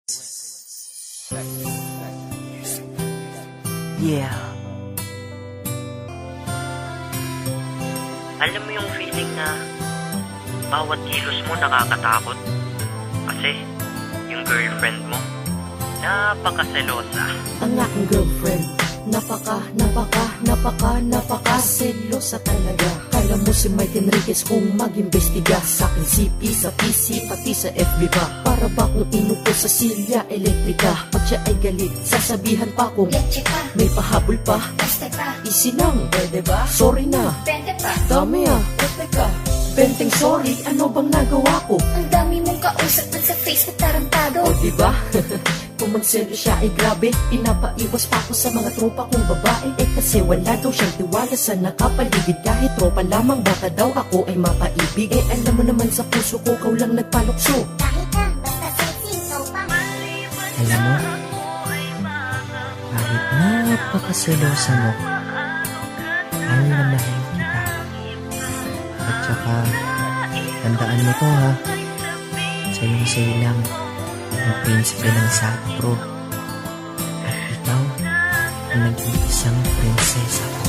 Yeah. Alam mo yung feeling na bawat kilos mo nakakatakot? Kasi yung girlfriend mo, napakaselosa. Ang aking girlfriend, napaka-selosa talaga. Kala mo si Mike Enriquez kung mag-imbestiga sa akin CP, sa PC, pati sa FB pa. Para ba kung inupo sa silya elektrika? Pag siya ay galit, sasabihan pa kung may pahabol pa. Easy lang, pwede ba? Sorry na, dami teka. Benteng sorry, ano bang nagawa ko? Ang dami mong kausap man sa Facebook tarantado. O diba? Kung magselo siya ay grabe, pinapaiwas pa ako sa mga tropa kong babae. Kasi wala daw siyang tiwala sa nakapaligid. Kahit tropa lamang, baka daw ako ay mapaibig. Alam mo naman sa puso ko, ikaw lang nagpalukso. Kahit na, basta sexy, ikaw pa. Alam mo, kahit napakaselosa mo, mahal na mahal kita. At saka, tandaan mo to ha, sayong-sayo lang ang prinsipe ng Satro. At ikaw, ang nag-iisang prinsesa ko.